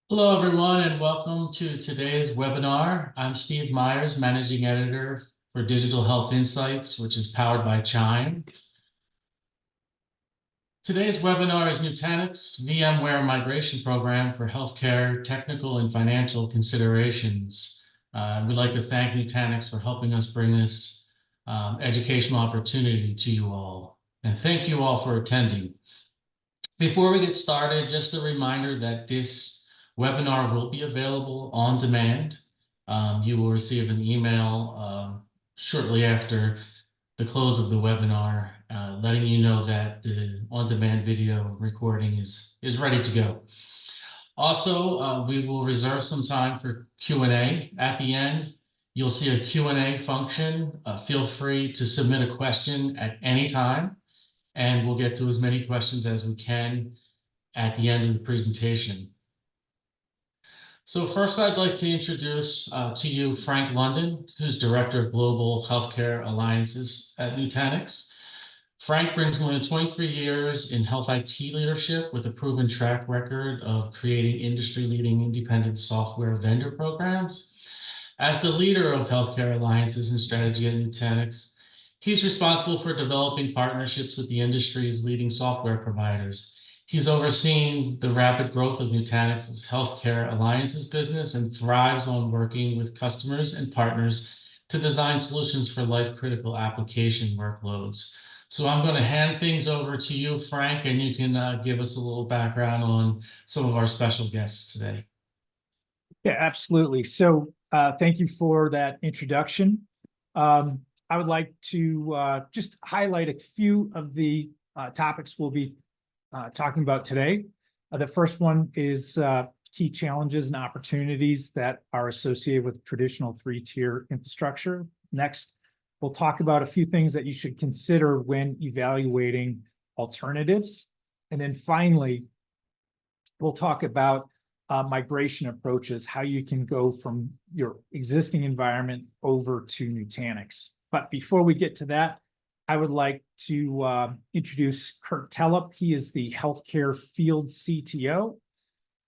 Hello, everyone, and welcome to today's webinar. I'm Steve Myers, Managing Editor for Digital Health Insights, which is powered by Chime. Today's webinar is Nutanix VMware Migration Program for Healthcare Technical and Financial Considerations. We'd like to thank Nutanix for helping us bring this educational opportunity to you all. And thank you all for attending. Before we get started, just a reminder that this webinar will be available on demand. You will receive an email shortly after the close of the webinar, letting you know that the on-demand video recording is ready to go. Also, we will reserve some time for Q&A at the end. You'll see a Q&A function. Feel free to submit a question at any time, and we'll get to as many questions as we can at the end of the presentation. So first, I'd like to introduce to you Frank London, who's Director of Global Healthcare Alliances at Nutanix. Frank brings more than 23 years in health IT leadership with a proven track record of creating industry-leading independent software vendor programs. As the leader of healthcare alliances and strategy at Nutanix, he's responsible for developing partnerships with the industry's leading software providers. He's overseen the rapid growth of Nutanix's healthcare alliances business and thrives on working with customers and partners to design solutions for life-critical application workloads. So I'm going to hand things over to you, Frank, and you can give us a little background on some of our special guests today. Yeah, absolutely. So thank you for that introduction. I would like to just highlight a few of the topics we'll be talking about today. The first one is key challenges and opportunities that are associated with traditional three-tier infrastructure. Next, we'll talk about a few things that you should consider when evaluating alternatives. And then finally, we'll talk about migration approaches, how you can go from your existing environment over to Nutanix. But before we get to that, I would like to introduce Kurt Tellup. He is the Healthcare Field CTO.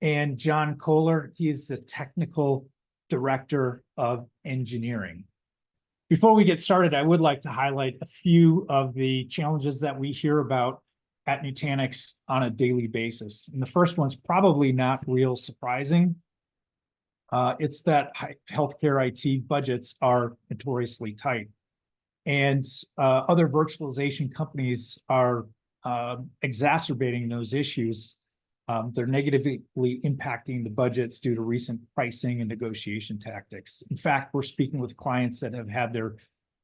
And John Kohler, he is the Technical Director of Engineering. Before we get started, I would like to highlight a few of the challenges that we hear about at Nutanix on a daily basis. And the first one's probably not real surprising. It's that healthcare IT budgets are notoriously tight. And other virtualization companies are exacerbating those issues. They're negatively impacting the budgets due to recent pricing and negotiation tactics. In fact, we're speaking with clients that have had their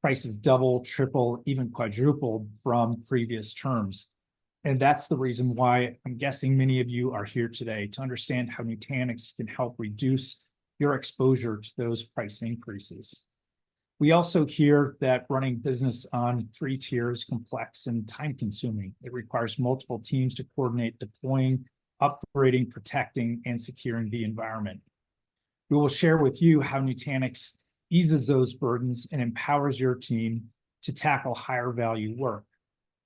prices double, triple, even quadrupled from previous terms. And that's the reason why I'm guessing many of you are here today, to understand how Nutanix can help reduce your exposure to those price increases. We also hear that running business on three tiers is complex and time-consuming. It requires multiple teams to coordinate deploying, upgrading, protecting, and securing the environment. We will share with you how Nutanix eases those burdens and empowers your team to tackle higher value work.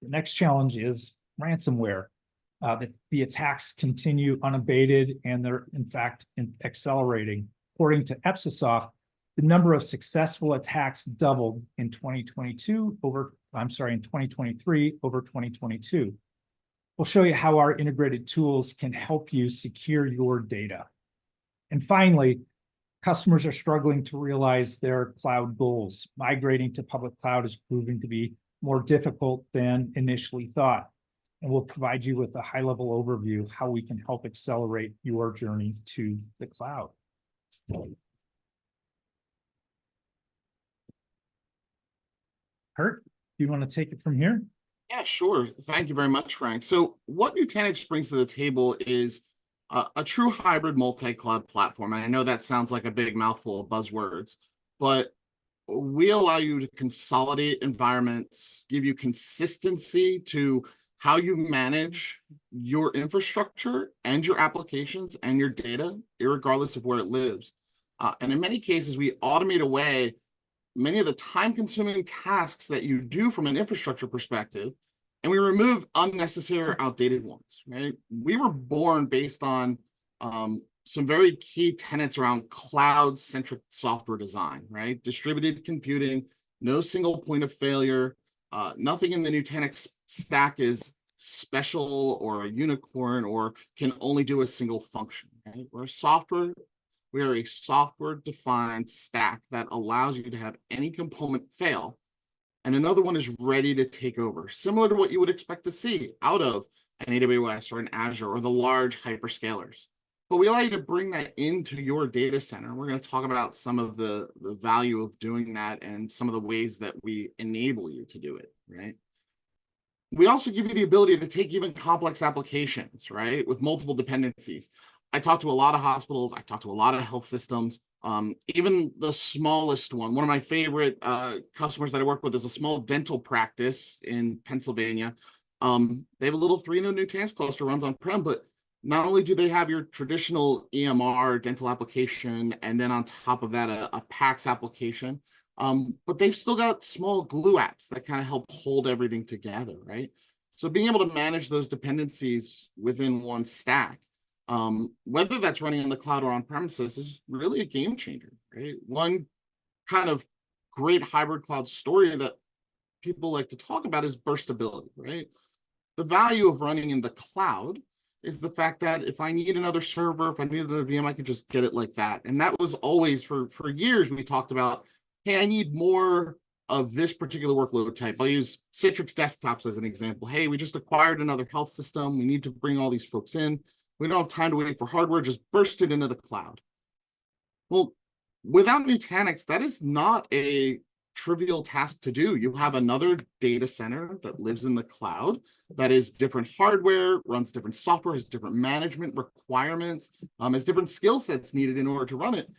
The next challenge is ransomware. The attacks continue unabated, and they're in fact accelerating. According to Epsisoft, the number of successful attacks doubled in 2023 over 2022. We'll show you how our integrated tools can help you secure your data. And finally, customers are struggling to realize their cloud goals. Migrating to public cloud is proving to be more difficult than initially thought. And we'll provide you with a high-level overview of how we can help accelerate your journey to the cloud. Kurt, do you want to take it from here? Yeah, sure. Thank you very much, Frank. So what Nutanix brings to the table is a true hybrid multi-cloud platform. And I know that sounds like a big mouthful of buzzwords, but we allow you to consolidate environments, give you consistency to how you manage your infrastructure and your applications and your data, irregardless of where it lives. And in many cases, we automate away many of the time-consuming tasks that you do from an infrastructure perspective, and we remove unnecessary or outdated ones, right? We were born based on some very key tenets around cloud-centric software design, right? Distributed computing, no single point of failure. Nothing in the Nutanix stack is special or a unicorn or can only do a single function, right? We are a software-defined stack that allows you to have any component fail, and another one is ready to take over, similar to what you would expect to see out of an AWS or an Azure or the large hyperscalers. But we allow you to bring that into your data center. We're going to talk about some of the value of doing that and some of the ways that we enable you to do it, right? We also give you the ability to take even complex applications, right, with multiple dependencies. I talk to a lot of hospitals. I talk to a lot of health systems. Even the smallest one of my favorite customers that I work with is a small dental practice in Pennsylvania. They have a little 3-node Nutanix cluster runs on-prem, but not only do they have your traditional EMR dental application, and then on top of that, a PACS application, but they've still got small glue apps that kind of help hold everything together, right? So being able to manage those dependencies within one stack, whether that's running in the cloud or on premises, is really a game changer, right? One kind of great hybrid cloud story that people like to talk about is burstability, right? The value of running in the cloud is the fact that if I need another server, if I need another VM, I can just get it like that. And that was always, for years, we talked about, hey, I need more of this particular workload type. I'll use Citrix desktops as an example. Hey, we just acquired another health system. We need to bring all these folks in. We don't have time to wait for hardware, just burst it into the cloud. Well, without Nutanix, that is not a trivial task to do. You have another data center that lives in the cloud that is different hardware, runs different software, has different management requirements, has different skill sets needed in order to run it.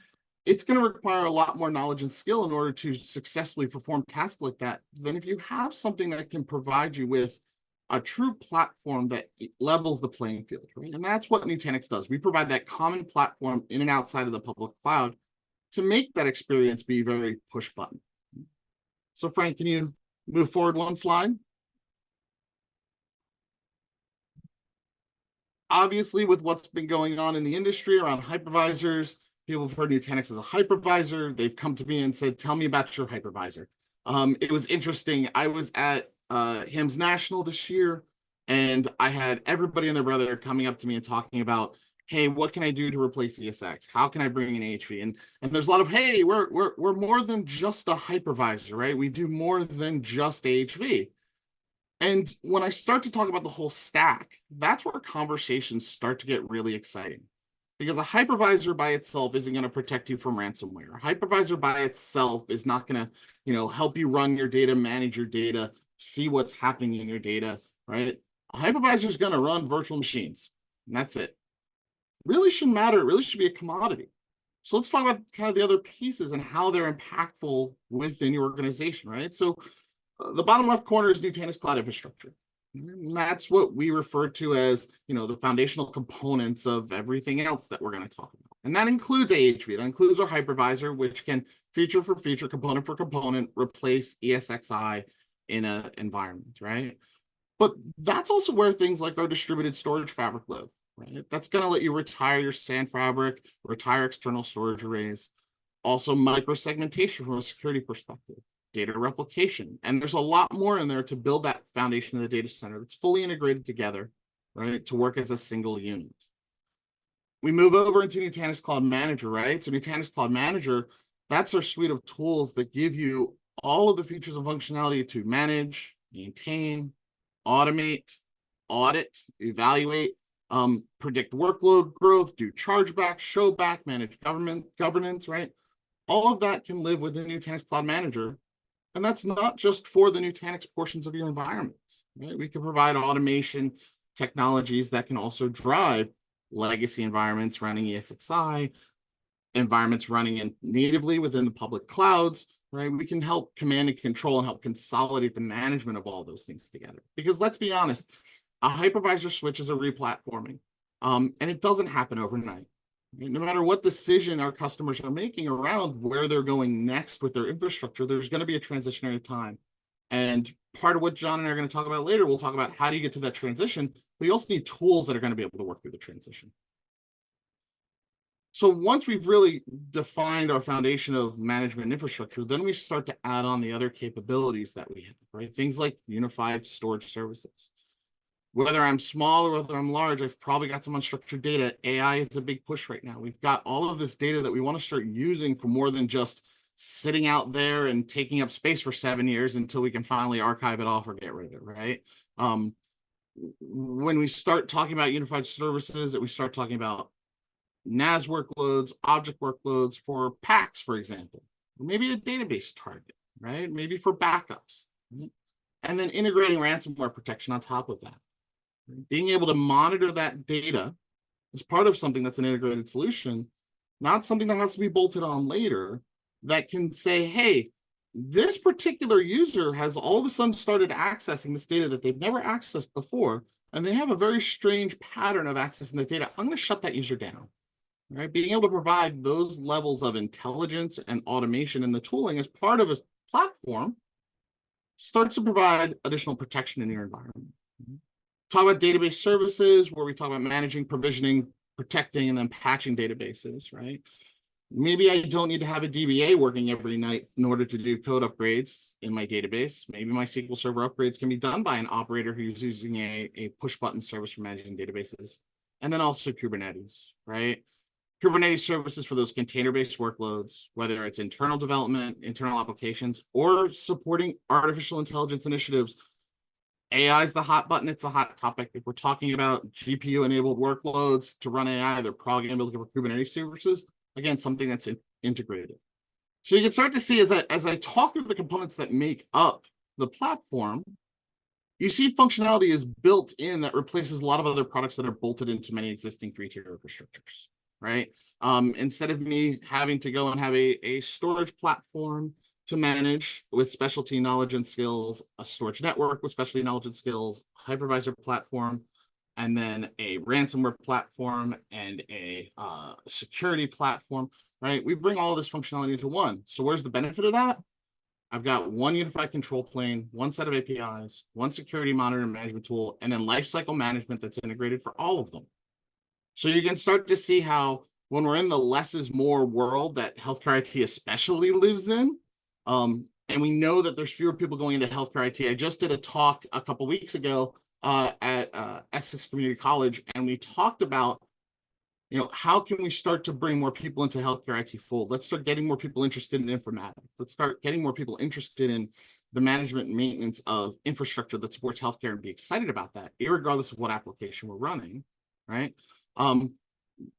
It's going to require a lot more knowledge and skill in order to successfully perform tasks like that than if you have something that can provide you with a true platform that levels the playing field, right? And that's what Nutanix does. We provide that common platform in and outside of the public cloud to make that experience be very push button. So Frank, can you move forward one slide? Obviously, with what's been going on in the industry around hypervisors, people have heard Nutanix as a hypervisor. They've come to me and said, tell me about your hypervisor. It was interesting. I was at HIMSS National this year, and I had everybody and their brother coming up to me and talking about, hey, what can I do to replace ESX? How can I bring in AHV? And there's a lot of, hey, we're more than just a hypervisor, right? We do more than just AHV. And when I start to talk about the whole stack, that's where conversations start to get really exciting. Because a hypervisor by itself isn't going to protect you from ransomware. A hypervisor by itself is not going to, help you run your data, manage your data, see what's happening in your data, right? A hypervisor is going to run virtual machines, and that's it. Really shouldn't matter. It really should be a commodity. So let's talk about kind of the other pieces and how they're impactful within your organization, right? So the bottom left corner is Nutanix Cloud Infrastructure. And that's what we refer to as, the foundational components of everything else that we're going to talk about. And that includes AHV, that includes our hypervisor, which can feature for feature, component for component, replace ESXi in an environment, right? But that's also where things like our distributed storage fabric live, right? That's going to let you retire your SAN fabric, retire external storage arrays, also microsegmentation from a security perspective, data replication. And there's a lot more in there to build that foundation of the data center that's fully integrated together, right, to work as a single unit. We move over into Nutanix Cloud Manager, right? So Nutanix Cloud Manager, that's our suite of tools that give you all of the features and functionality to manage, maintain, automate, audit, evaluate, predict workload growth, do chargeback, show back, manage governance, right? All of that can live within Nutanix Cloud Manager. And that's not just for the Nutanix portions of your environment, right? We can provide automation technologies that can also drive legacy environments running ESXi, environments running natively within the public clouds, right? We can help command and control and help consolidate the management of all those things together. Because let's be honest, a hypervisor switch is a replatforming, and it doesn't happen overnight. No matter what decision our customers are making around where they're going next with their infrastructure, there's going to be a transitionary time. And part of what John and I are going to talk about later, we'll talk about how do you get to that transition, but you also need tools that are going to be able to work through the transition. So once we've really defined our foundation of management infrastructure, then we start to add on the other capabilities that we have, right? Things like unified storage services. Whether I'm small or whether I'm large, I've probably got some unstructured data. AI is a big push right now. We've got all of this data that we want to start using for more than just sitting out there and taking up space for 7 years until we can finally archive it off or get rid of it, right? When we start talking about unified services, that we start talking about NAS workloads, object workloads for packs, for example, maybe a database target, right? Maybe for backups, right? And then integrating ransomware protection on top of that. Being able to monitor that data as part of something that's an integrated solution, not something that has to be bolted on later, that can say, hey, this particular user has all of a sudden started accessing this data that they've never accessed before, and they have a very strange pattern of accessing the data. I'm going to shut that user down. Right? Being able to provide those levels of intelligence and automation in the tooling as part of a platform starts to provide additional protection in your environment. Talk about database services, where we talk about managing, provisioning, protecting, and then patching databases, right? Maybe I don't need to have a DBA working every night in order to do code upgrades in my database. Maybe my SQL Server upgrades can be done by an operator who's using a push button service for managing databases. And then also Kubernetes, right? Kubernetes services for those container-based workloads, whether it's internal development, internal applications, or supporting artificial intelligence initiatives. AI is the hot button. It's a hot topic. If we're talking about GPU-enabled workloads to run AI, they're probably going to be looking for Kubernetes services. Again, something that's integrated. So you can start to see as I talk through the components that make up the platform, you see functionality is built in that replaces a lot of other products that are bolted into many existing three-tier infrastructures, right? Instead of me having to go and have a storage platform to manage with specialty knowledge and skills, a storage network with specialty knowledge and skills, hypervisor platform, and then a ransomware platform and a security platform, right? We bring all of this functionality into one. So where's the benefit of that? I've got one unified control plane, one set of APIs, one security monitoring management tool, and then lifecycle management that's integrated for all of them. So you can start to see how when we're in the less is more world that healthcare IT especially lives in, and we know that there's fewer people going into healthcare IT. I just did a talk a couple weeks ago at Essex Community College, and we talked about, how can we start to bring more people into healthcare IT fold? Let's start getting more people interested in informatics. Let's start getting more people interested in the management and maintenance of infrastructure that supports healthcare and be excited about that, irregardless of what application we're running, right?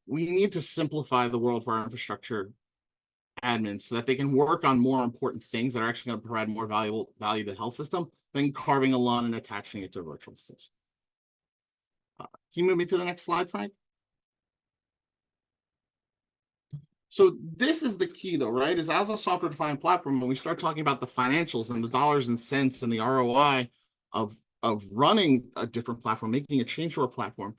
We need to simplify the world for our infrastructure admins so that they can work on more important things that are actually going to provide more value to the health system than carving a LUN and attaching it to a virtual system. Can you move me to the next slide, Frank? So this is the key though, right? Is as a software-defined platform, when we start talking about the financials and the dollars and cents and the ROI of running a different platform, making a change to our platform,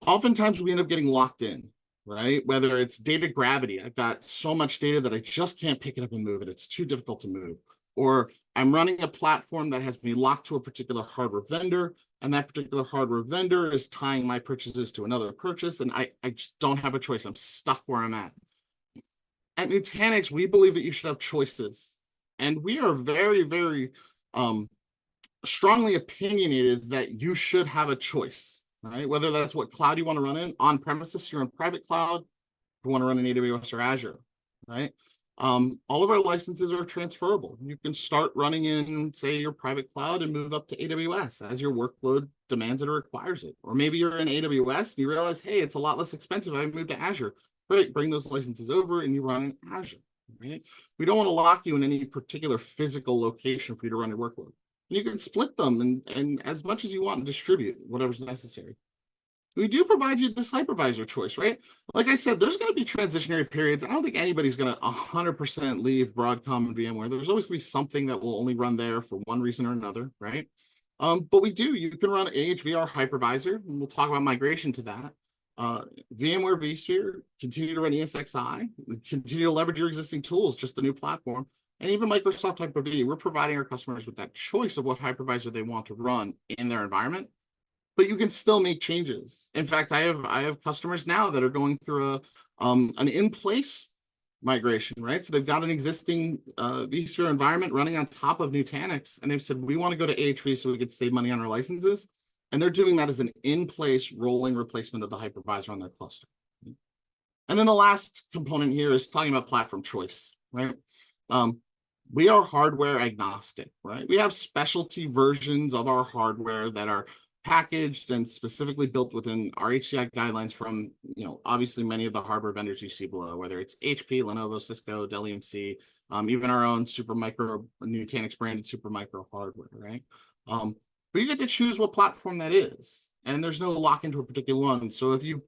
oftentimes we end up getting locked in, right? Whether it's data gravity, I've got so much data that I just can't pick it up and move it. It's too difficult to move. Or I'm running a platform that has me locked to a particular hardware vendor, and that particular hardware vendor is tying my purchases to another purchase, and I just don't have a choice. I'm stuck where I'm at. At Nutanix, we believe that you should have choices. And we are very, very strongly opinionated that you should have a choice, right? Whether that's what cloud you want to run in, on premises, you're in private cloud, you want to run in AWS or Azure, right? All of our licenses are transferable. You can start running in, say, your private cloud and move up to AWS as your workload demands it or requires it. Or maybe you're in AWS and you realize, hey, it's a lot less expensive. I moved to Azure. Great, bring those licenses over and you run in Azure, right? We don't want to lock you in any particular physical location for you to run your workload. And you can split them and as much as you want and distribute whatever's necessary. We do provide you this hypervisor choice, right? Like I said, there's going to be transitionary periods. I don't think anybody's going to 100% leave Broadcom and VMware. There's always going to be something that will only run there for one reason or another, right? But you can run AHVR hypervisor, and we'll talk about migration to that. VMware vSphere, continue to run ESXi, continue to leverage your existing tools, just the new platform. And even Microsoft Hyper-V, we're providing our customers with that choice of what hypervisor they want to run in their environment. But you can still make changes. In fact, I have customers now that are going through an in-place migration, right? So they've got an existing vSphere environment running on top of Nutanix, and they've said, we want to go to AHV so we could save money on our licenses. And they're doing that as an in-place rolling replacement of the hypervisor on their cluster. And then the last component here is talking about platform choice, right? We are hardware agnostic, right? We have specialty versions of our hardware that are packaged and specifically built within our HCI guidelines from, obviously many of the hardware vendors you see below, whether it's HP, Lenovo, Cisco, Dell EMC, even our own Supermicro, Nutanix branded Supermicro hardware, right? But you get to choose what platform that is, and there's no lock into a particular one. So if you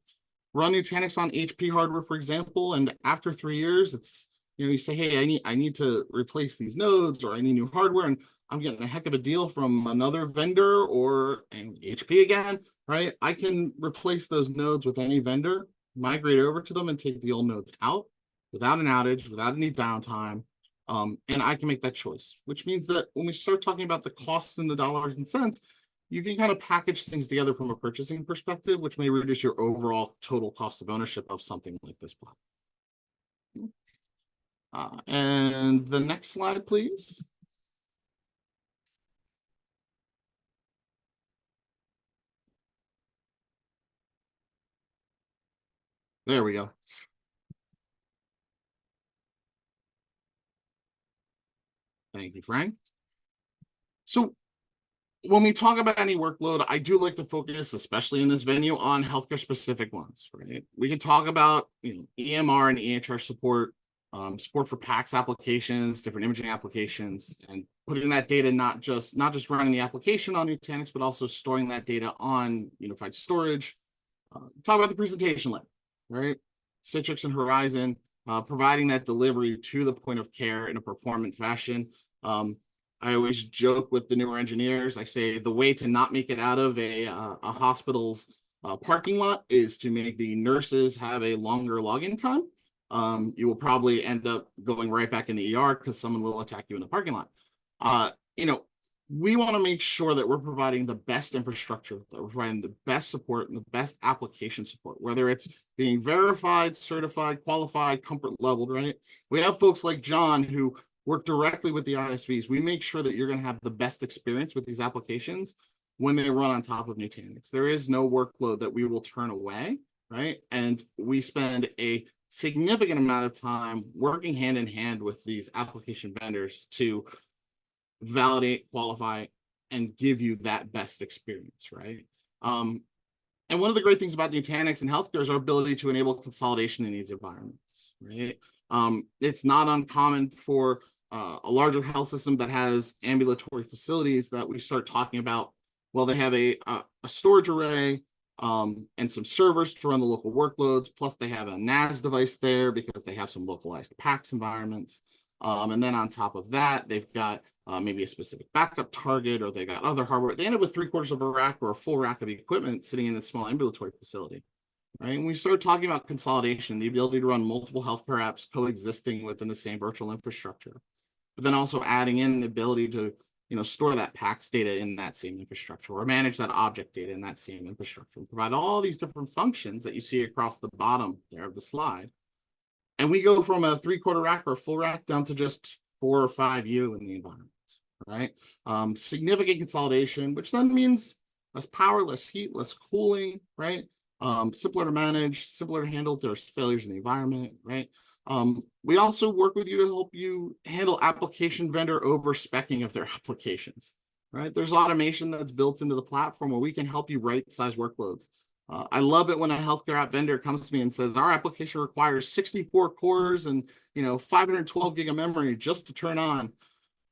run Nutanix on HP hardware, for example, and after 3 years, it's, you say, hey, I need to replace these nodes, or I need new hardware, and I'm getting a heck of a deal from another vendor or HP again, right? I can replace those nodes with any vendor, migrate over to them, and take the old nodes out without an outage, without any downtime. And I can make that choice, which means that when we start talking about the costs and the dollars and cents, you can kind of package things together from a purchasing perspective, which may reduce your overall total cost of ownership of something like this platform. And the next slide, please. There we go. Thank you, Frank. So when we talk about any workload, I do like to focus, especially in this venue, on healthcare specific ones, right? We can talk about EMR and EHR support, support for PACS applications, different imaging applications, and putting that data not just running the application on Nutanix, but also storing that data on unified storage. Talk about the presentation layer, right? Citrix and Horizon, providing that delivery to the point of care in a performant fashion. I always joke with the newer engineers. I say the way to not make it out of a hospital's parking lot is to make the nurses have a longer login time. You will probably end up going right back in the ER because someone will attack you in the parking lot. We want to make sure that we're providing the best infrastructure, that we're providing the best support and the best application support, whether it's being verified, certified, qualified, comfort leveled, right? We have folks like John who work directly with the ISVs. We make sure that you're going to have the best experience with these applications when they run on top of Nutanix. There is no workload that we will turn away, right? And we spend a significant amount of time working hand in hand with these application vendors to validate, qualify, and give you that best experience, right? And one of the great things about Nutanix and healthcare is our ability to enable consolidation in these environments, right? It's not uncommon for a larger health system that has ambulatory facilities that we start talking about, well, they have a storage array and some servers to run the local workloads, plus they have a NAS device there because they have some localized PACS environments. And then on top of that, they've got maybe a specific backup target, or they got other hardware. They end up with 3/4 of a rack or a full rack of equipment sitting in a small ambulatory facility, right? And we start talking about consolidation, the ability to run multiple healthcare apps coexisting within the same virtual infrastructure, but then also adding in the ability to store that PACS data in that same infrastructure, or manage that object data in that same infrastructure, and provide all these different functions that you see across the bottom there of the slide. And we go from a 3/4 rack or a full rack down to just 4 or 5 U in the environment, right? Significant consolidation, which then means less power, less heat, less cooling, right? Simpler to manage, simpler to handle if there's failures in the environment, right? We also work with you to help you handle application vendor over-speccing of their applications, right? There's automation that's built into the platform where we can help you right-size workloads. I love it when a healthcare app vendor comes to me and says, our application requires 64 cores and 512 gig of memory just to turn on.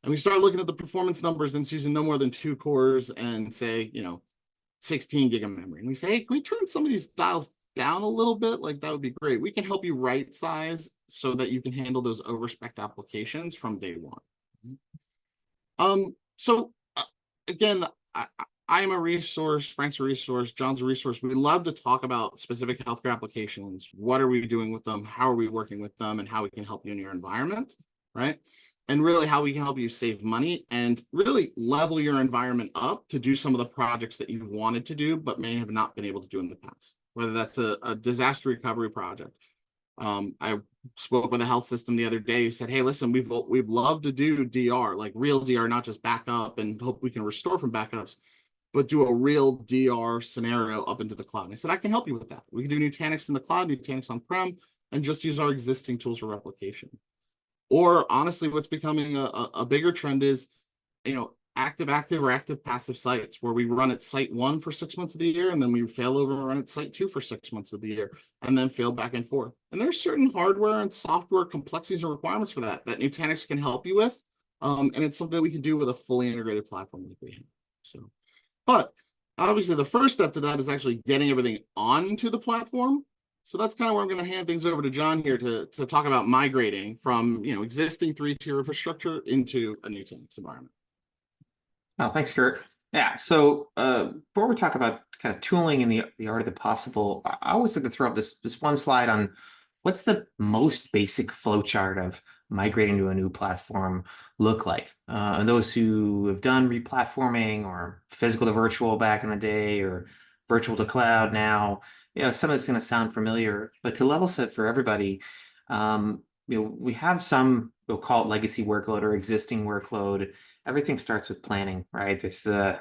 And we start looking at the performance numbers, and it's using no more than 2 cores and say, 16 gig of memory. And we say, hey, can we turn some of these dials down a little bit? Like, that would be great. We can help you right size so that you can handle those overspec applications from day one. Again, I am a resource, Frank's a resource, John's a resource. We love to talk about specific healthcare applications. What are we doing with them? How are we working with them? And how we can help you in your environment, right? And really how we can help you save money and really level your environment up to do some of the projects that you've wanted to do, but may have not been able to do in the past, whether that's a disaster recovery project, I spoke with a health system the other day who said, "Hey, listen, we've loved to do DR, like real DR, not just backup and hope we can restore from backups, but do a real DR scenario up into the cloud." And I said, "I can help you with that. We can do Nutanix in the cloud, Nutanix on-prem, and just use our existing tools for replication." Or honestly, what's becoming a bigger trend is, active or active passive sites where we run at site 1 for 6 months of the year, and then we fail over and run at site 2 for 6 months of the year, and then fail back and forth. And there's certain hardware and software complexities and requirements for that Nutanix can help you with. And it's something that we can do with a fully integrated platform like we have. So, but obviously the first step to that is actually getting everything onto the platform. So that's kind of where I'm going to hand things over to John here to talk about migrating from existing 3-tier infrastructure into a Nutanix environment. Oh, thanks, Kurt. Yeah, so before we talk about kind of tooling and the art of the possible, I always like to throw up this one slide on what's the most basic flowchart of migrating to a new platform look like. And those who have done replatforming or physical to virtual back in the day or virtual to cloud now, some of it's going to sound familiar, but to level set for everybody, we have some, we'll call it legacy workload or existing workload. Everything starts with planning, right? There's the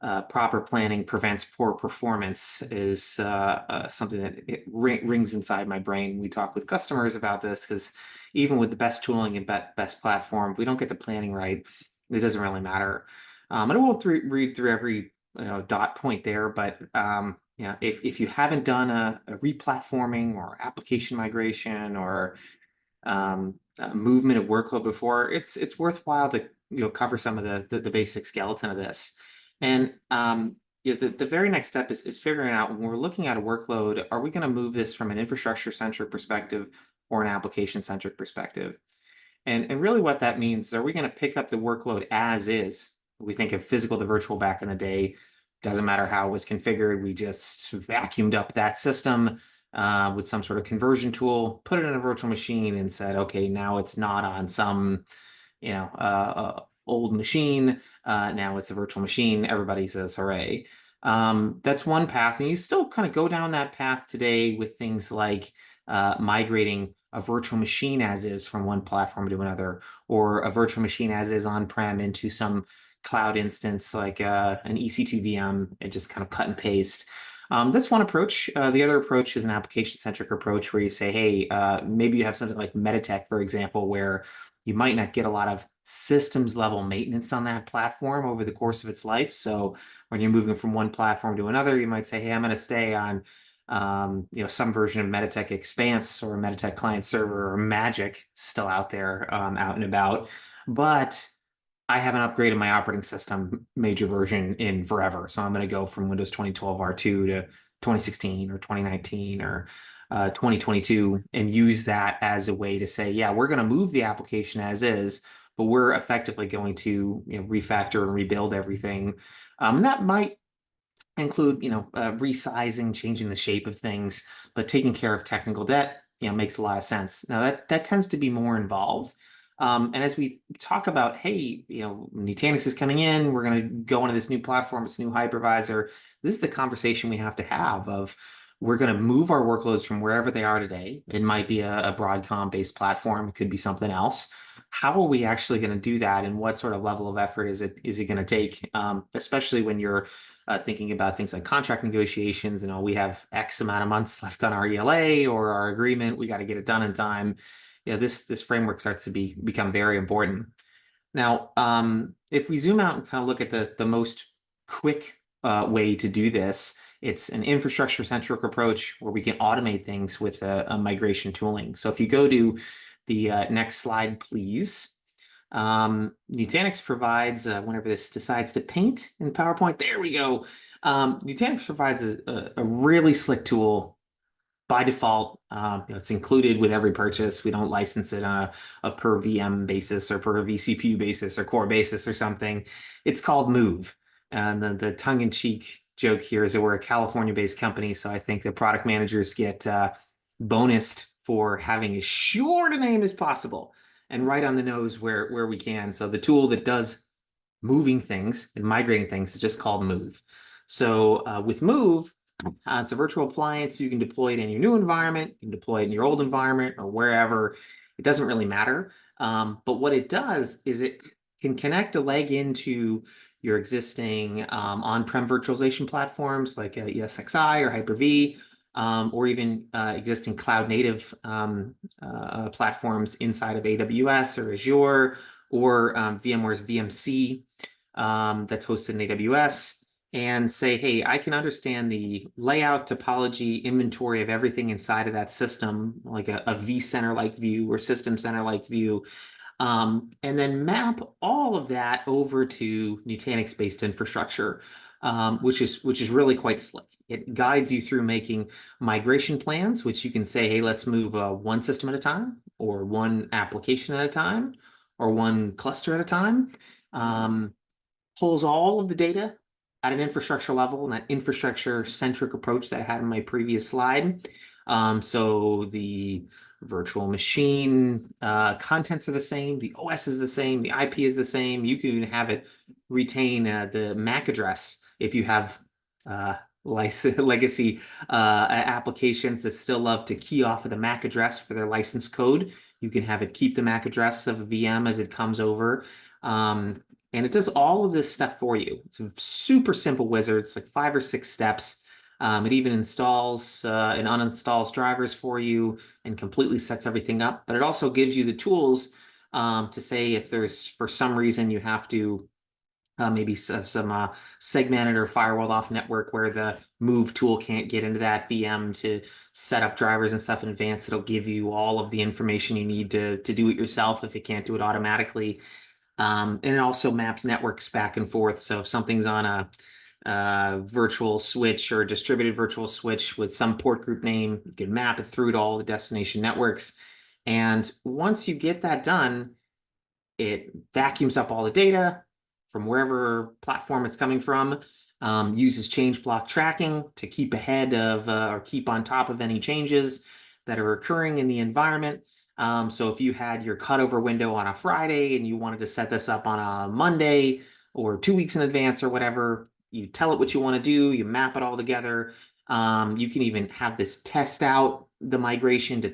proper planning prevents poor performance is something that it rings inside my brain. We talk with customers about this because even with the best tooling and best platform, if we don't get the planning right, it doesn't really matter. And I won't read through every dot point there, but if you haven't done a replatforming or application migration or movement of workload before, it's worthwhile to cover some of the basic skeleton of this. And the very next step is figuring out, when we're looking at a workload, are we going to move this from an infrastructure centric perspective or an application centric perspective? And really what that means is, are we going to pick up the workload as is? We think of physical to virtual back in the day. Doesn't matter how it was configured. We just vacuumed up that system with some sort of conversion tool, put it in a virtual machine and said, okay, now it's not on some, old machine. Now it's a virtual machine. Everybody says, hooray. That's one path. And you still kind of go down that path today with things like migrating a virtual machine as is from one platform to another, or a virtual machine as is on-prem into some cloud instance like an EC2 VM, and just kind of cut and paste. That's one approach. The other approach is an application-centric approach where you say, hey, maybe you have something like Meditech, for example, where you might not get a lot of systems level maintenance on that platform over the course of its life. So when you're moving from one platform to another, you might say, hey, I'm going to stay on some version of Meditech Expanse or Meditech Client Server or Magic still out there, out and about. But I haven't upgraded my operating system major version in forever. So I'm going to go from Windows 2012 R2 to 2016 or 2019 or 2022 and use that as a way to say, yeah, we're going to move the application as is, but we're effectively going to refactor and rebuild everything. That might include, resizing, changing the shape of things, but taking care of technical debt, makes a lot of sense. Now that tends to be more involved. And as we talk about, hey, Nutanix is coming in, we're going to go into this new platform, this new hypervisor. This is the conversation we have to have of, we're going to move our workloads from wherever they are today. It might be a Broadcom-based platform. It could be something else. How are we actually going to do that? And what sort of level of effort is it going to take? Especially when you're thinking about things like contract negotiations, we have X amount of months left on our ELA or our agreement. We got to get it done in time. This framework starts to become very important. Now, if we zoom out and kind of look at the most quick way to do this, it's an infrastructure-centric approach where we can automate things with a migration tooling. So if you go to the next slide, please. Nutanix provides, whenever this decides to paint in PowerPoint, there we go. Nutanix provides a really slick tool. By default, it's included with every purchase. We don't license it on a per VM basis or per vCPU basis or core basis or something. It's called Move. And the tongue-in-cheek joke here is that we're a California-based company, so I think the product managers get bonused for having as short a name as possible and right on the nose where we can. So the tool that does moving things and migrating things is just called Move. So with Move, It's a virtual appliance. You can deploy it in your new environment, you can deploy it in your old environment or wherever. It doesn't really matter. But what it does is it can connect a leg into your existing on-prem virtualization platforms like ESXi or Hyper-V, or even existing cloud native platforms inside of AWS or Azure, or VMware's VMC that's hosted in AWS, and say, hey, I can understand the layout, topology, inventory of everything inside of that system, like a vCenter-like view or system center-like view, and then map all of that over to Nutanix-based infrastructure, which is really quite slick. It guides you through making migration plans, which you can say, hey, let's move one system at a time, or one application at a time, or one cluster at a time. Pulls all of the data at an infrastructure level, and that infrastructure-centric approach that I had in my previous slide. So the virtual machine contents are the same, the OS is the same, the IP is the same. You can even have it retain the MAC address if you have legacy applications that still love to key off of the MAC address for their license code. You can have it keep the MAC address of a VM as it comes over. And it does all of this stuff for you. It's a super simple wizard. It's like 5 or 6 steps. It even installs and uninstalls drivers for you and completely sets everything up. But it also gives you the tools to say if there's, for some reason, you have to maybe some segmented or firewalled off network where the move tool can't get into that VM to set up drivers and stuff in advance. It'll give you all of the information you need to do it yourself if it can't do it automatically. And it also maps networks back and forth. So if something's on a virtual switch or a distributed virtual switch with some port group name, you can map it through to all the destination networks. And once you get that done, it vacuums up all the data from wherever platform it's coming from, uses change block tracking to keep ahead of or keep on top of any changes that are occurring in the environment. So if you had your cutover window on a Friday and you wanted to set this up on a Monday or 2 weeks in advance or whatever, you tell it what you want to do, you map it all together. You can even have this test out the migration to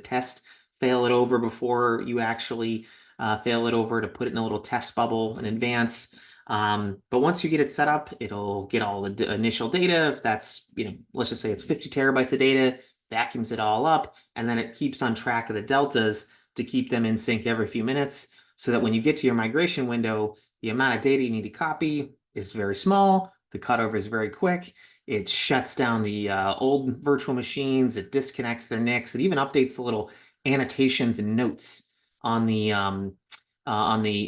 fail it over before you actually fail it over, to put it in a little test bubble in advance. But once you get it set up, it'll get all the initial data. If that's, let's just say it's 50 terabytes of data, vacuums it all up, and then it keeps on track of the deltas to keep them in sync every few minutes, so that when you get to your migration window, the amount of data you need to copy is very small, the cutover is very quick, it shuts down the old virtual machines, it disconnects their NICs, it even updates the little annotations and notes on the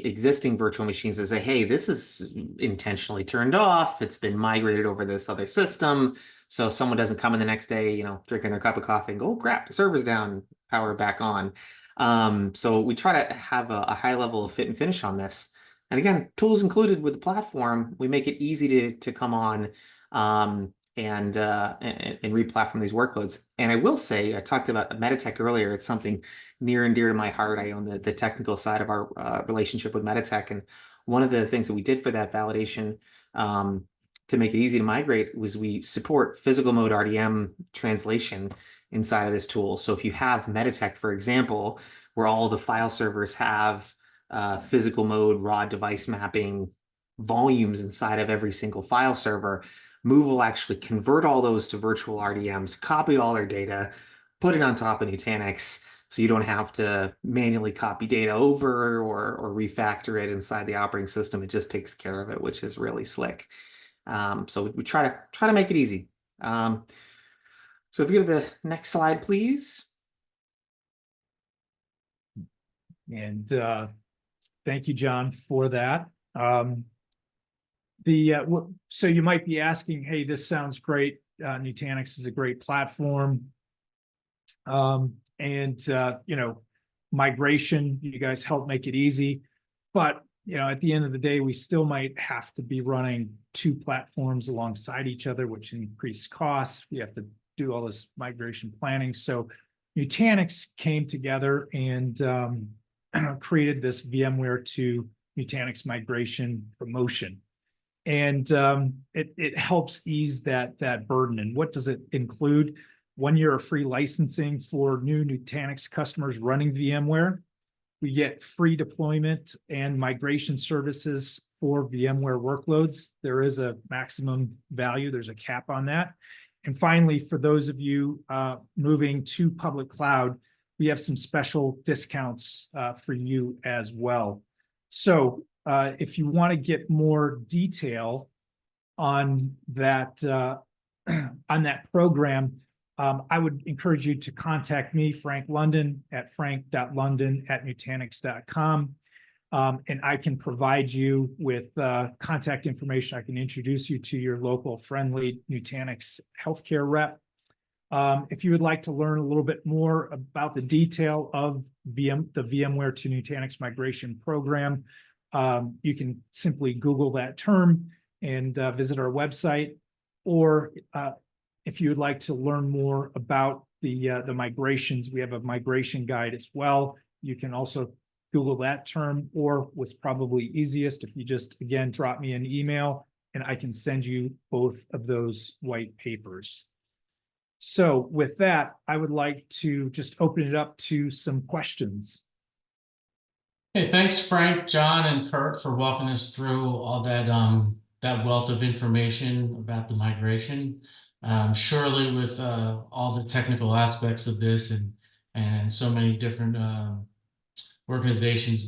existing virtual machines to say, hey, this is intentionally turned off, it's been migrated over this other system. So someone doesn't come in the next day, drinking their cup of coffee and go, oh crap, the server's down, power back on. So we try to have a high level of fit and finish on this. And again, tools included with the platform, we make it easy to come on and re-platform these workloads. And I will say, I talked about Meditech earlier. It's something near and dear to my heart. I own the technical side of our relationship with Meditech. And one of the things that we did for that validation to make it easy to migrate was we support physical mode RDM translation inside of this tool. So if you have Meditech, for example, where all the file servers have physical mode raw device mapping volumes inside of every single file server, Move will actually convert all those to virtual RDMs, copy all their data, put it on top of Nutanix, so you don't have to manually copy data over or refactor it inside the operating system. It just takes care of it, which is really slick. So we try to make it easy. So if you go to the next slide, please. And thank you, John, for that. So you might be asking, hey, this sounds great. Nutanix is a great platform. Migration, you guys help make it easy. But, at the end of the day, we still might have to be running 2 platforms alongside each other, which increase costs. We have to do all this migration planning. So Nutanix came together and created this VMware to Nutanix migration promotion. And it helps ease that burden. And what does it include? 1 year of free licensing for new Nutanix customers running VMware. We get free deployment and migration services for VMware workloads. There is a maximum value, there's a cap on that. And finally, for those of you moving to public cloud, we have some special discounts for you as well. So if you want to get more detail on that program, I would encourage you to contact me, Frank London, at frank.london@nutanix.com. And I can provide you with contact information. I can introduce you to your local friendly Nutanix healthcare rep. If you would like to learn a little bit more about the detail of the VMware to Nutanix migration program, you can simply Google that term and visit our website. Or if you would like to learn more about the migrations, we have a migration guide as well. You can also Google that term, or what's probably easiest, if you just, again, drop me an email and I can send you both of those white papers. So with that, I would like to just open it up to some questions. Hey, thanks, Frank, John, and Kurt, for walking us through all that that wealth of information about the migration. Surely, with all the technical aspects of this and so many different organizations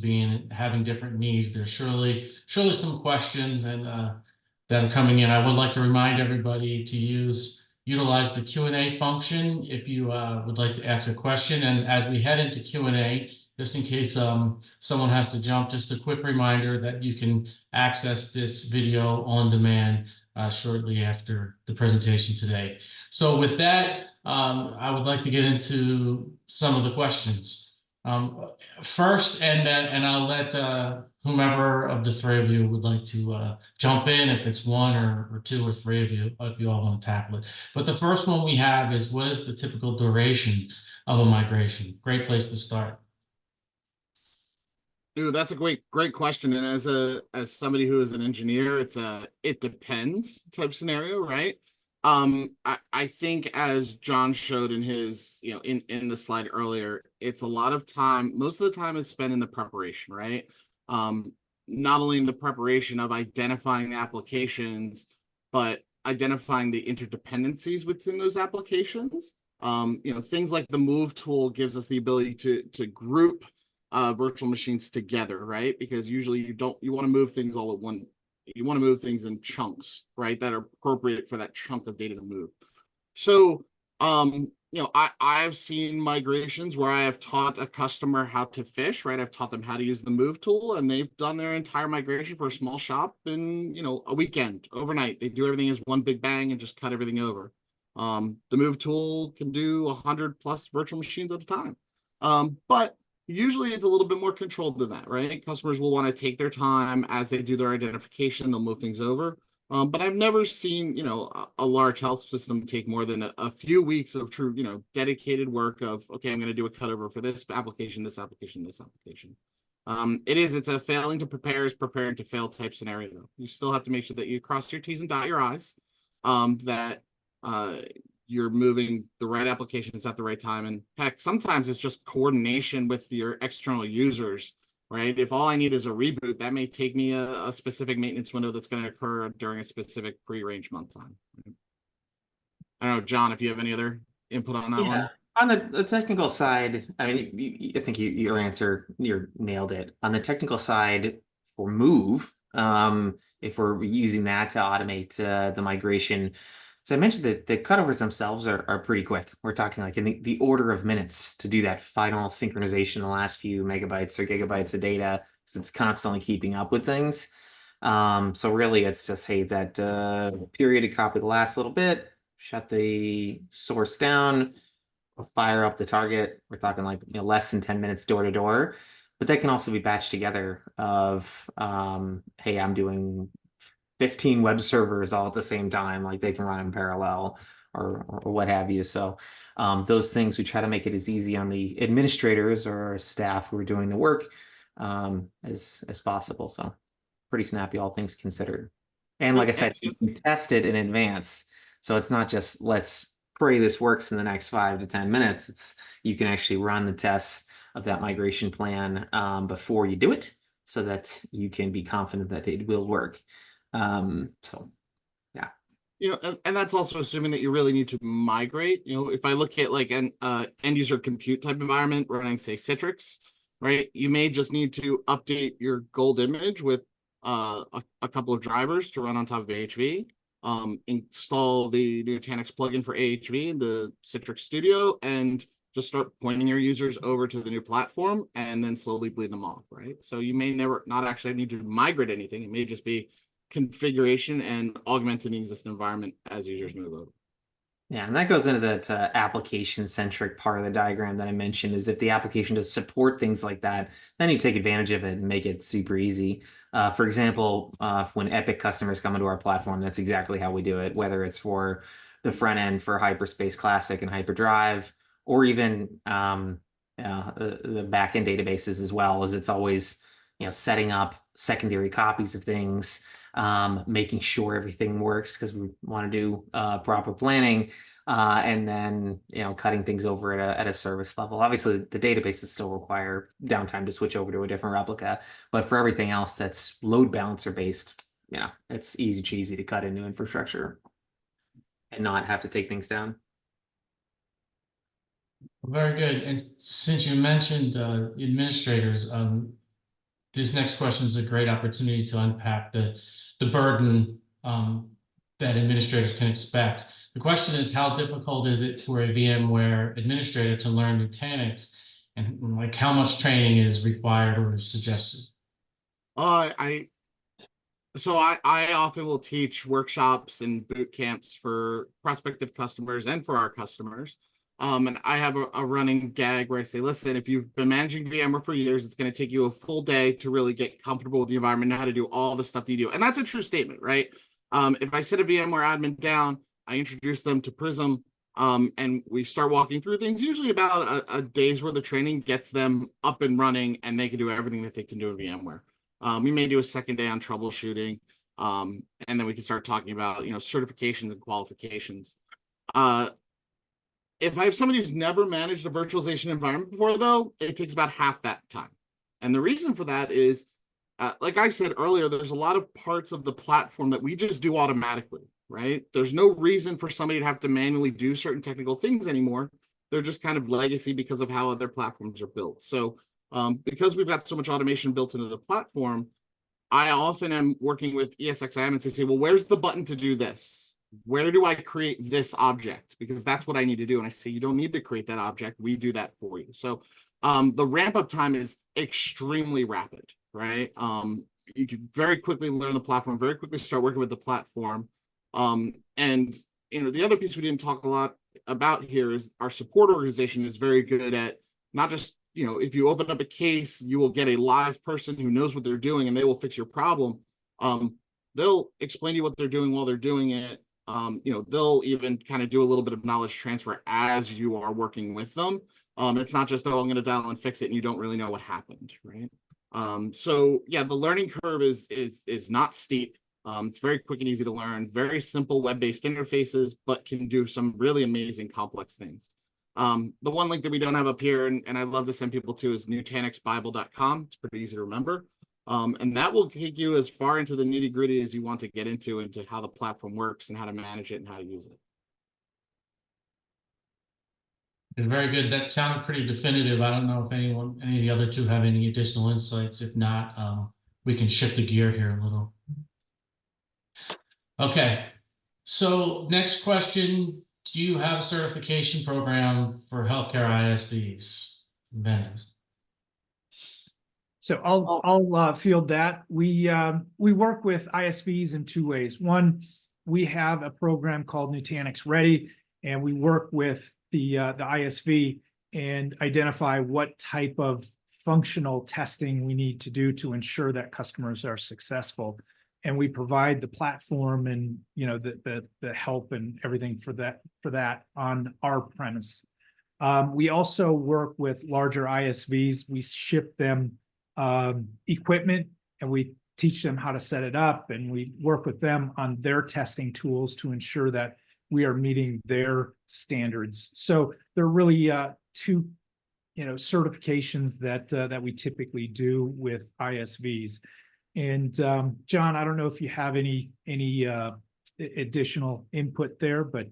having different needs, there's surely some questions and that are coming in. I would like to remind everybody to utilize the Q&A function if you would like to ask a question. And as we head into Q&A, just in case someone has to jump, just a quick reminder that you can access this video on demand shortly after the presentation today. So with that, I would like to get into some of the questions. First, and I'll let whomever of the three of you would like to jump in, if it's one or two or three of you, if you all want to tackle it. But the first one we have is, what is the typical duration of a migration? Great place to start. Dude, that's a great question. And as somebody who is an engineer, it's it depends type scenario, right? I think, as John showed in his, in the slide earlier, it's a lot of time. Most of the time is spent in the preparation, right? Not only in the preparation of identifying the applications, but identifying the interdependencies within those applications. Things like the move tool gives us the ability to group virtual machines together, right? Because usually you want to move things all at one. You want to move things in chunks, right, that are appropriate for that chunk of data to move. So, I've seen migrations where I have taught a customer how to fish, right? I've taught them how to use the move tool, and they've done their entire migration for a small shop in, a weekend, overnight. They do everything as one big bang and just cut everything over. The move tool can do 100+ virtual machines at a time. But usually it's a little bit more controlled than that, right? Customers will want to take their time as they do their identification. They'll move things over. But I've never seen, a large health system take more than a few weeks of true, dedicated work of, okay, I'm going to do a cutover for this application, this application, this application. It's a failing to prepare is preparing to fail type scenario, though. You still have to make sure that you cross your T's and dot your I's, that you're moving the right applications at the right time. And heck, sometimes it's just coordination with your external users, right? If all I need is a reboot, that may take me a specific maintenance window that's going to occur during a specific prearranged month time. I don't know, John, if you have any other input on that one. On the technical side, I mean, I think your answer, you nailed it. On the technical side for move, if we're using that to automate the migration, so I mentioned that the cutovers themselves are pretty quick. We're talking like in the order of minutes to do that final synchronization, the last few megabytes or gigabytes of data, so it's constantly keeping up with things. So really it's just, hey, that period to copy the last little bit, shut the source down, fire up the target. We're talking like less than 10 minutes door to door. But that can also be batched together of, hey, I'm doing 15 web servers all at the same time, like they can run in parallel or what have you. So those things, we try to make it as easy on the administrators or staff who are doing the work as possible. So pretty snappy, all things considered. And like I And- said, you can test it in advance. So it's not just let's pray this works in the next 5 to 10 minutes. It's you can actually run the tests of that migration plan before you do it so that you can be confident that it will work. So yeah. You know, and that's also assuming that you really need to migrate. You know, if I look at like an end user compute type environment running, say, Citrix, right? You may just need to update your gold image with a couple of drivers to run on top of AHV. Install the Nutanix plugin for AHV in the Citrix Studio, and just start pointing your users over to the new platform, and then slowly bleed them off, right? So you may never not actually need to migrate anything. It may just be configuration and augmenting the existing environment as users move over. Yeah, and that goes into that application-centric part of the diagram that I mentioned, is if the application does support things like that, then you take advantage of it and make it super easy. For example, when Epic customers come into our platform, that's exactly how we do it, whether it's for the front end for Hyperspace Classic and Hyperdrive, or even the back-end databases as well, as it's always, setting up secondary copies of things, making sure everything works because we want to do proper planning, and then cutting things over at a service level. Obviously, the databases still require downtime to switch over to a different replica, but for everything else that's load balancer based, it's easy cheesy to cut into infrastructure and not have to take things down. Very good. And since you mentioned administrators, this next question is a great opportunity to unpack the burden that administrators can expect. The question is, how difficult is it for a VMware administrator to learn Nutanix, and like how much training is required or suggested? I often will teach workshops and boot camps for prospective customers and for our customers. And I have a running gag where I say, listen, if you've been managing VMware for years, it's going to take you a full day to really get comfortable with the environment, know how to do all the stuff that you do. And that's a true statement, right? If I sit a VMware admin down, I introduce them to Prism, and we start walking through things. Usually about a day's worth of training gets them up and running, and they can do everything that they can do in VMware. We may do a second day on troubleshooting, and then we can start talking about certifications and qualifications. If I have somebody who's never managed a virtualization environment before, though, it takes about half that time. And the reason for that is, like I said earlier, there's a lot of parts of the platform that we just do automatically, right? There's no reason for somebody to have to manually do certain technical things anymore. They're just kind of legacy because of how other platforms are built. So because we've got so much automation built into the platform, I often am working with ESXi and say, well, where's the button to do this? Where do I create this object? Because that's what I need to do. And I say, you don't need to create that object. We do that for you. So the ramp up time is extremely rapid, right? You can very quickly learn the platform, very quickly start working with the platform. And the other piece we didn't talk a lot about here is our support organization is very good at not just, if you open up a case, you will get a live person who knows what they're doing and they will fix your problem. They'll explain to you what they're doing while they're doing it. They'll even kind of do a little bit of knowledge transfer as you are working with them. It's not just, oh, I'm going to dial and fix it, and you don't really know what happened, right? So yeah, the learning curve is not steep. It's very quick and easy to learn, very simple web-based interfaces, but can do some really amazing complex things. The one link that we don't have up here, and I love to send people to, is nutanixbible.com. It's pretty easy to remember. And that will take you as far into the nitty gritty as you want to get into how the platform works and how to manage it and how to use it. Very good. That sounded pretty definitive. I don't know if any of the other two have any additional insights. If not, we can shift the gear here a little. Okay. So next question, do you have a certification program for healthcare ISVs vendors? So I'll field that. We work with ISVs in two ways. One, we have a program called Nutanix Ready, and we work with the ISV and identify what type of functional testing we need to do to ensure that customers are successful. And we provide the platform and the help and everything for that on our premise. We also work with larger ISVs. We ship them equipment, and we teach them how to set it up, and we work with them on their testing tools to ensure that we are meeting their standards. So there are really two, certifications that we typically do with ISVs. And John, I don't know if you have any additional input there, but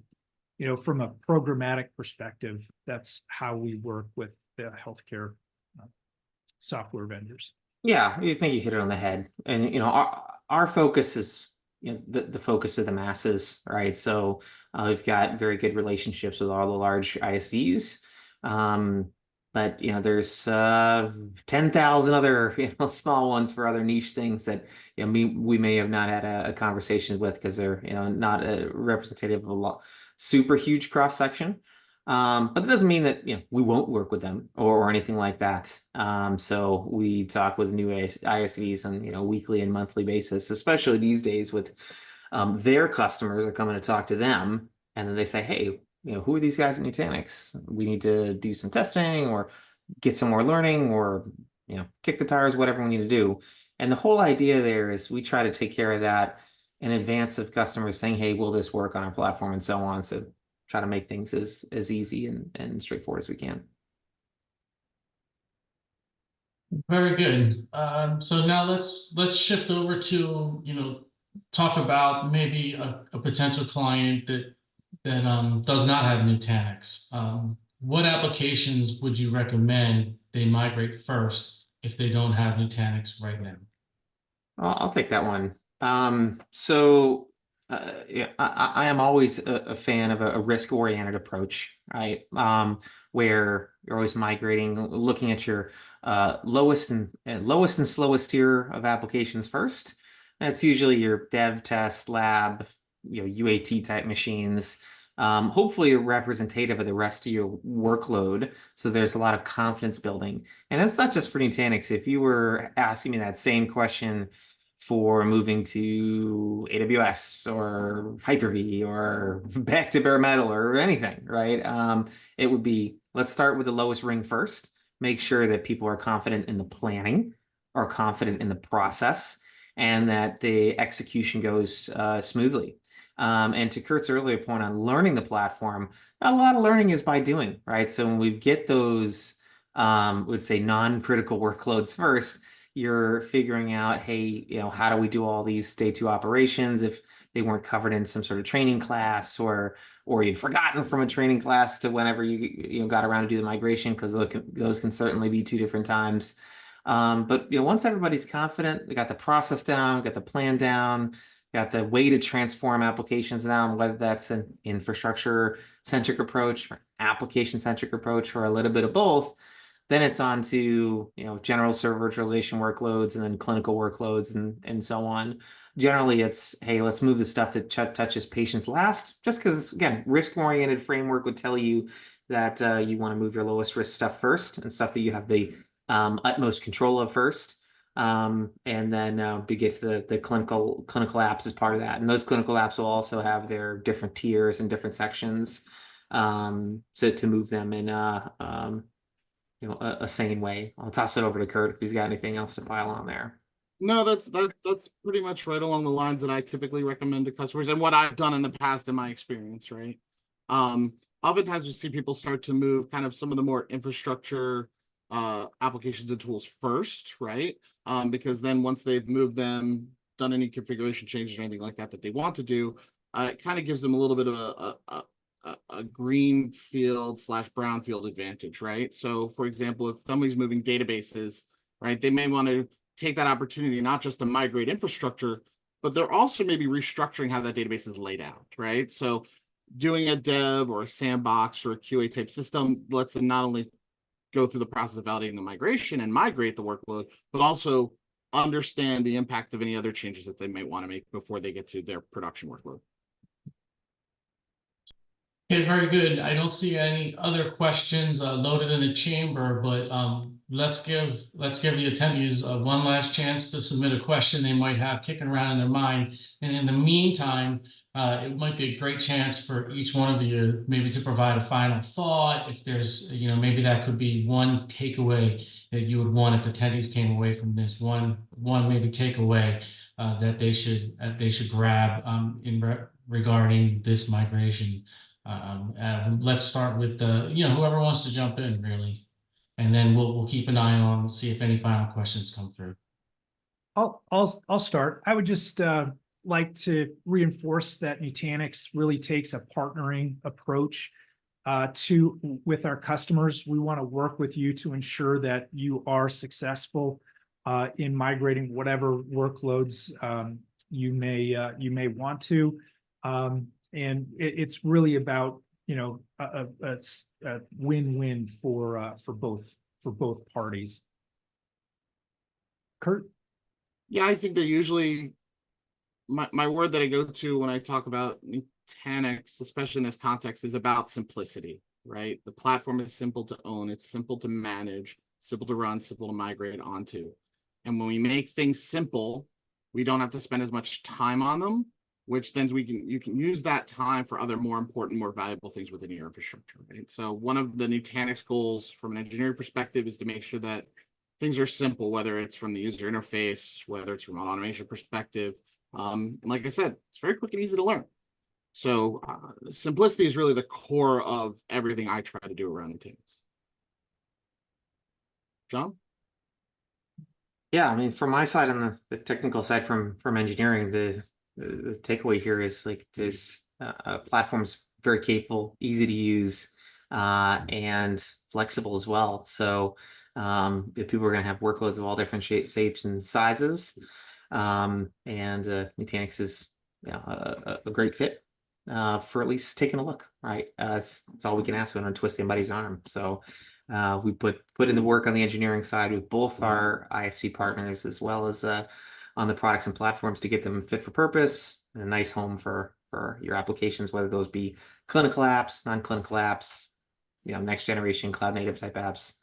from a programmatic perspective, that's how we work with the healthcare software vendors. Yeah, I think you hit it on the head. And our focus is the focus of the masses, right? So we've got very good relationships with all the large ISVs. But there's 10,000 other small ones for other niche things that we may have not had a conversation with because they're not a representative of a super huge cross section. But that doesn't mean that we won't work with them or anything like that. So we talk with new ISVs on weekly and monthly basis, especially these days with their customers are coming to talk to them, and then they say, hey, who are these guys at Nutanix? We need to do some testing or get some more learning or kick the tires, whatever we need to do. And the whole idea there is we try to take care of that in advance of customers saying, hey, will this work on our platform and so on. So try to make things as easy and straightforward as we can. Very good. So now let's shift over to talk about maybe a potential client that does not have Nutanix. What applications would you recommend they migrate first if they don't have Nutanix right now? I'll take that one. So yeah, I am always a fan of a risk-oriented approach, right? Where you're always migrating, looking at your lowest and slowest tier of applications first. That's usually your dev, test, lab, UAT type machines. Hopefully representative of the rest of your workload. So there's a lot of confidence building. And that's not just for Nutanix. If you were asking me that same question for moving to AWS or Hyper-V or back to bare metal or anything, right? It would be, let's start with the lowest ring first. Make sure that people are confident in the planning, are confident in the process, and that the execution goes smoothly. And to Kurt's earlier point on learning the platform, a lot of learning is by doing, right? So when we get those, would say non-critical workloads first, you're figuring out, hey, how do we do all these day two operations if they weren't covered in some sort of training class, or you'd forgotten from a training class to whenever you got around to do the migration, because those can certainly be two different times. But once everybody's confident, they got the process down, got the plan down, got the way to transform applications down, whether that's an infrastructure-centric approach, or application-centric approach, or a little bit of both. Then it's on to general server virtualization workloads and then clinical workloads and so on. Generally, it's, hey, let's move the stuff that touches patients last, just because, again, risk-oriented framework would tell you that you want to move your lowest risk stuff first and stuff that you have the utmost control of first. And then we get to the clinical apps as part of that. And those clinical apps will also have their different tiers and different sections to move them in a sane way. I'll toss it over to Kurt if he's got anything else to pile on there. No, that's pretty much right along the lines that I typically recommend to customers and what I've done in the past in my experience, right? Oftentimes we see people start to move kind of some of the more infrastructure applications and tools first, right? Because then once they've moved them, done any configuration changes or anything like that they want to do, it kind of gives them a little bit of a green field / brownfield advantage, right? So for example, if somebody's moving databases, right, they may want to take that opportunity not just to migrate infrastructure, but they're also maybe restructuring how that database is laid out, right? So doing a dev or a sandbox or a QA type system lets them not only go through the process of validating the migration and migrate the workload, but also understand the impact of any other changes that they might want to make before they get to their production workload. Okay, very good. I don't see any other questions loaded in the chamber, but let's give the attendees one last chance to submit a question they might have kicking around in their mind. And in the meantime, it might be a great chance for each one of you maybe to provide a final thought. If there's, maybe that could be one takeaway that you would want if attendees came away from this, one maybe takeaway that they should grab regarding this migration. Let's start with whoever wants to jump in, really, and then we'll keep an eye on, see if any final questions come through. I'll start. I would just like to reinforce that Nutanix really takes a partnering approach with our customers. We want to work with you to ensure that you are successful in migrating whatever workloads you may want to, and it's really about a win-win for both parties. Kurt? Yeah, I think that usually my word that I go to when I talk about Nutanix, especially in this context, is about simplicity, right? The platform is simple to own, it's simple to manage, simple to run, simple to migrate onto. And when we make things simple, we don't have to spend as much time on them, which then you can use that time for other more important, more valuable things within your infrastructure, right? So one of the Nutanix goals from an engineering perspective is to make sure that things are simple, whether it's from the user interface, whether it's from an automation perspective. And like I said, it's very quick and easy to learn. So simplicity is really the core of everything I try to do around Nutanix. John? Yeah, I mean, from my side on the technical side from engineering, the takeaway here is like this platform's very capable, easy to use, and flexible as well. So if people are going to have workloads of all different shapes and sizes, and Nutanix is a great fit for at least taking a look, right? It's all we can ask when we twist anybody's arm. So we put in the work on the engineering side with both our ISV partners as well as on the products and platforms to get them fit for purpose and a nice home for your applications, whether those be clinical apps, non-clinical apps, next generation cloud native type apps.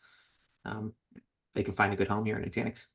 They can find a good home here in Nutanix.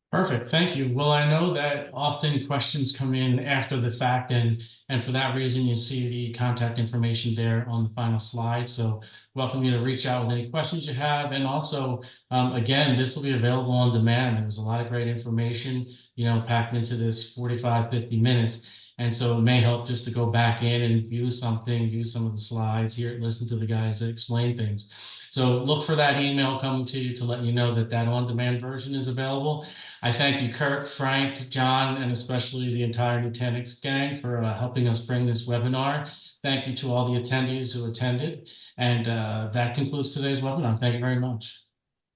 Perfect, thank you. Well, I know that often questions come in after the fact, and for that reason, you see the contact information there on the final slide. So welcome you to reach out with any questions you have. And also, again, this will be available on demand. There's a lot of great information, packed into this 45, 50 minutes. And so it may help just to go back in and view something, view some of the slides, listen to the guys explain things. So look for that email coming to you to let you know that on-demand version is available. I thank you, Kurt, Frank, John, and especially the entire Nutanix gang for helping us bring this webinar. Thank you to all the attendees who attended. And that concludes today's webinar. Thank you very much.